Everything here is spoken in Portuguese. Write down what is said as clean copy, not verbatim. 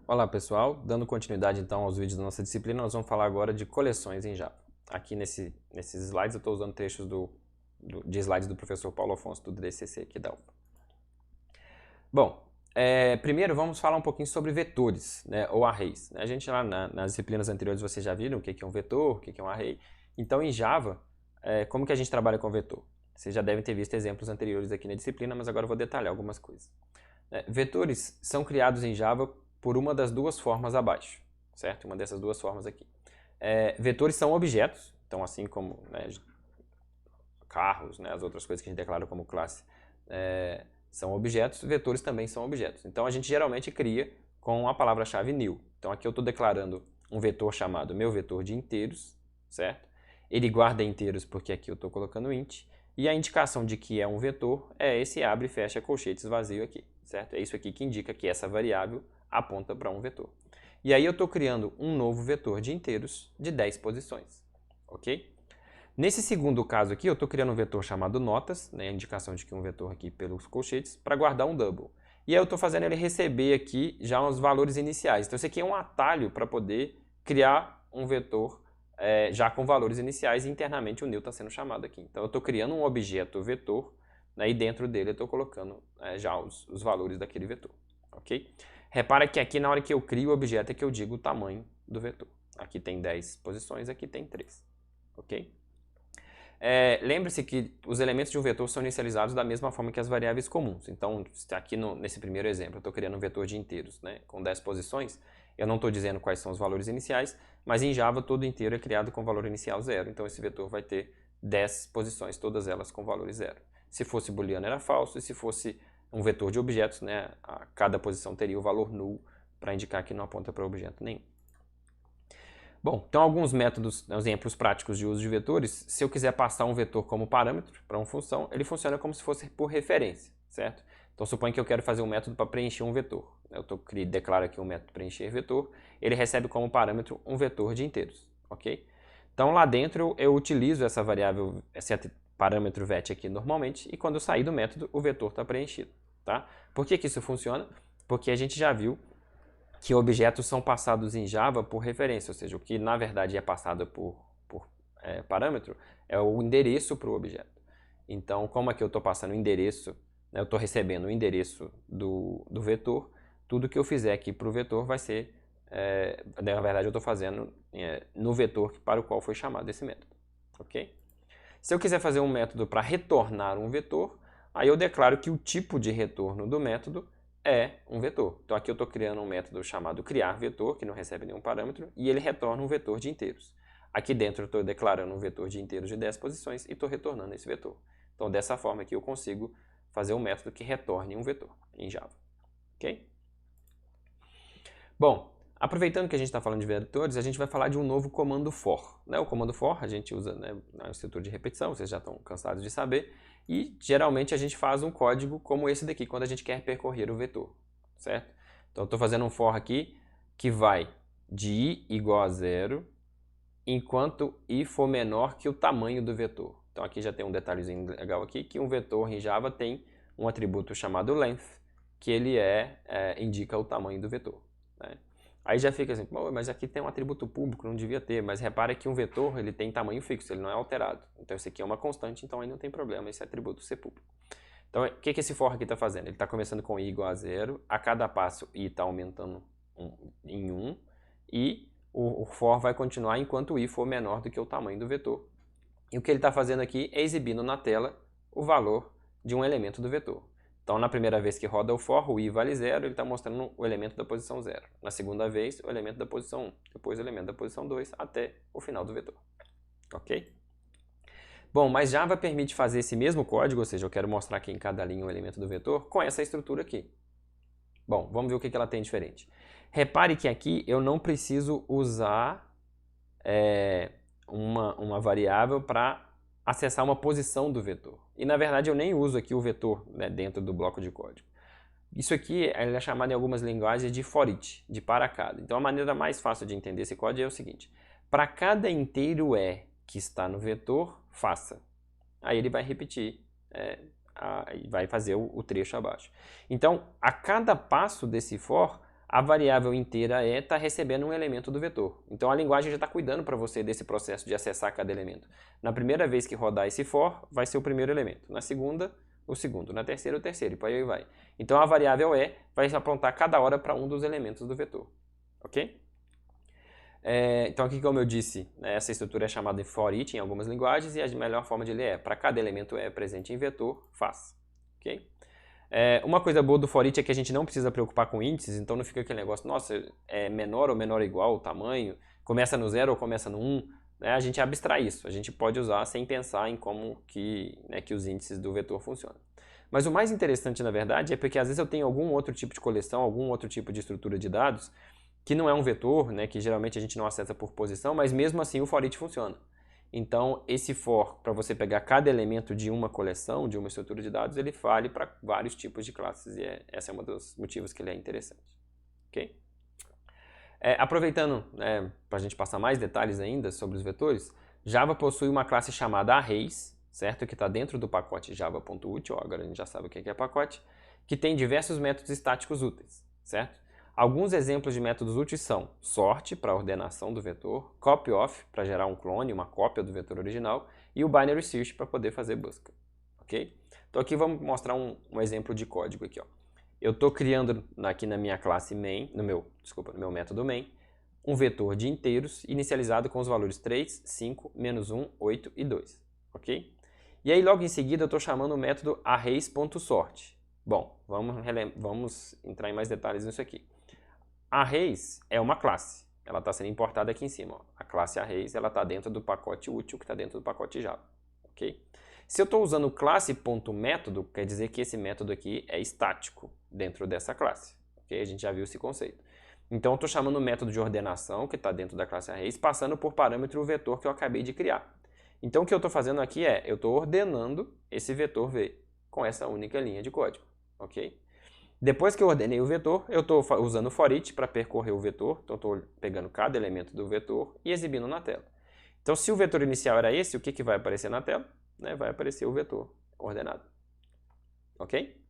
Olá pessoal, dando continuidade então aos vídeos da nossa disciplina, nós vamos falar agora de coleções em Java. Aqui nesses slides eu estou usando trechos de slides do professor Paulo Afonso do DCC aqui da UFA. Bom, primeiro vamos falar um pouquinho sobre vetores, né, ou arrays. A gente lá nas disciplinas anteriores vocês já viram o que é um vetor, o que é um array. Então em Java, como que a gente trabalha com vetor? Vocês já devem ter visto exemplos anteriores aqui na disciplina, mas agora eu vou detalhar algumas coisas. Vetores são criados em Java por uma das duas formas abaixo, certo? Uma dessas duas formas aqui. Vetores são objetos, então assim como carros, as outras coisas que a gente declara como classe são objetos, vetores também são objetos. Então a gente geralmente cria com a palavra-chave new. Então aqui eu estou declarando um vetor chamado meu vetor de inteiros, certo? Ele guarda inteiros porque aqui eu estou colocando int, e a indicação de que é um vetor é esse abre e fecha colchetes vazio aqui, certo? É isso aqui que indica que essa variável aponta para um vetor. E aí eu estou criando um novo vetor de inteiros de 10 posições, ok? Nesse segundo caso aqui, eu estou criando um vetor chamado notas, a indicação de que um vetor aqui pelos colchetes, para guardar um double. E aí eu estou fazendo ele receber aqui já os valores iniciais. Então isso aqui é um atalho para poder criar um vetor já com valores iniciais, e internamente o new está sendo chamado aqui. Então eu estou criando um objeto vetor, e dentro dele eu estou colocando já os valores daquele vetor, ok? Repara que aqui na hora que eu crio o objeto é que eu digo o tamanho do vetor. Aqui tem 10 posições, aqui tem 3, ok? Lembre-se que os elementos de um vetor são inicializados da mesma forma que as variáveis comuns. Então, aqui nesse primeiro exemplo, eu estou criando um vetor de inteiros com 10 posições. Eu não estou dizendo quais são os valores iniciais, mas em Java todo inteiro é criado com valor inicial 0. Então esse vetor vai ter 10 posições, todas elas com valores 0. Se fosse booleano era falso, e se fosse um vetor de objetos, cada posição teria o valor null para indicar que não aponta para objeto nenhum. Bom, então alguns métodos, exemplos práticos de uso de vetores. Se eu quiser passar um vetor como parâmetro para uma função, ele funciona como se fosse por referência, certo? Então suponha que eu quero fazer um método para preencher um vetor. Eu declaro aqui um método preencher vetor, ele recebe como parâmetro um vetor de inteiros, ok? Então lá dentro eu utilizo essa variável, esse parâmetro vet aqui normalmente, e quando eu sair do método o vetor está preenchido, tá? Por que isso funciona? Porque a gente já viu que objetos são passados em Java por referência, ou seja, o que na verdade é passado por parâmetro é o endereço para o objeto. Então, como aqui eu estou passando o endereço, eu estou recebendo o endereço do vetor, tudo que eu fizer aqui para o vetor vai ser, na verdade eu estou fazendo no vetor para o qual foi chamado esse método, ok? Se eu quiser fazer um método para retornar um vetor, aí eu declaro que o tipo de retorno do método é um vetor. Então aqui eu estou criando um método chamado criar vetor, que não recebe nenhum parâmetro, e ele retorna um vetor de inteiros. Aqui dentro eu estou declarando um vetor de inteiros de 10 posições e estou retornando esse vetor. Então dessa forma aqui eu consigo fazer um método que retorne um vetor em Java. Ok? Bom, aproveitando que a gente está falando de vetores, a gente vai falar de um novo comando for. O comando for a gente usa na estrutura de repetição, vocês já estão cansados de saber, e geralmente a gente faz um código como esse daqui, quando a gente quer percorrer o vetor, certo? Então eu estou fazendo um for aqui que vai de i igual a 0, enquanto i for menor que o tamanho do vetor. Então aqui já tem um detalhezinho legal aqui, que um vetor em Java tem um atributo chamado length, que ele indica o tamanho do vetor. Aí já fica assim, mas aqui tem um atributo público, não devia ter, mas repare que um vetor ele tem tamanho fixo, ele não é alterado. Então isso aqui é uma constante, então aí não tem problema esse atributo ser público. Então o que esse for aqui está fazendo? Ele está começando com i igual a 0, a cada passo i está aumentando em 1, e o for vai continuar enquanto o i for menor do que o tamanho do vetor. E o que ele está fazendo aqui é exibindo na tela o valor de um elemento do vetor. Então, na primeira vez que roda o for, o i vale 0, ele está mostrando o elemento da posição 0. Na segunda vez, o elemento da posição 1. Depois, o elemento da posição 2, até o final do vetor. Ok? Bom, mas Java permite fazer esse mesmo código, ou seja, eu quero mostrar aqui em cada linha o elemento do vetor, com essa estrutura aqui. Bom, vamos ver o que ela tem diferente. Repare que aqui eu não preciso usar uma variável para acessar uma posição do vetor. E na verdade eu nem uso aqui o vetor dentro do bloco de código. Isso aqui é chamado em algumas linguagens de for each, de para cada. Então a maneira mais fácil de entender esse código é o seguinte: para cada inteiro que está no vetor, faça. Aí ele vai repetir, vai fazer o trecho abaixo. Então a cada passo desse for, a variável inteira E está recebendo um elemento do vetor. Então a linguagem já está cuidando para você desse processo de acessar cada elemento. Na primeira vez que rodar esse for, vai ser o primeiro elemento. Na segunda, o segundo. Na terceira, o terceiro. E por aí vai. Então a variável E vai apontar cada hora para um dos elementos do vetor. Ok? Então aqui, como eu disse, essa estrutura é chamada de for each em algumas linguagens e a melhor forma de ler é para cada elemento E presente em vetor, faz. Ok? Uma coisa boa do for each é que a gente não precisa preocupar com índices, então não fica aquele negócio, nossa, é menor ou menor ou igual o tamanho, começa no 0 ou começa no 1, né? A gente abstrai isso, a gente pode usar sem pensar em como que os índices do vetor funcionam. Mas o mais interessante, na verdade, é porque às vezes eu tenho algum outro tipo de coleção, algum outro tipo de estrutura de dados, que não é um vetor, né, que geralmente a gente não acessa por posição, mas mesmo assim o for each funciona. Então, esse for, para você pegar cada elemento de uma coleção, de uma estrutura de dados, ele vale para vários tipos de classes, e esse é um dos motivos que ele é interessante. Ok? Aproveitando, para a gente passar mais detalhes ainda sobre os vetores, Java possui uma classe chamada Arrays, certo? Que está dentro do pacote java.util, agora a gente já sabe o que é pacote, que tem diversos métodos estáticos úteis, certo? Alguns exemplos de métodos úteis são sort, para ordenação do vetor, copyof, para gerar um clone, uma cópia do vetor original, e o binary search, para poder fazer busca. Ok? Então aqui vamos mostrar um exemplo de código aqui. Ó. Eu estou criando aqui na minha classe main, no meu método main, um vetor de inteiros inicializado com os valores 3, 5, menos 1, 8 e 2. Ok? E aí logo em seguida eu estou chamando o método arrays.sort. Bom, vamos entrar em mais detalhes nisso aqui. Arrays é uma classe, ela está sendo importada aqui em cima. Ó. A classe Arrays está dentro do pacote útil, que está dentro do pacote Java. Okay? Se eu estou usando classe.método, quer dizer que esse método aqui é estático dentro dessa classe. Okay? A gente já viu esse conceito. Então eu estou chamando o método de ordenação, que está dentro da classe Arrays, passando por parâmetro o vetor que eu acabei de criar. Então o que eu estou fazendo aqui é, eu estou ordenando esse vetor V com essa única linha de código. Ok? Depois que eu ordenei o vetor, eu estou usando o for each para percorrer o vetor, então estou pegando cada elemento do vetor e exibindo na tela. Então se o vetor inicial era esse, o que vai aparecer na tela? Vai aparecer o vetor ordenado. Ok?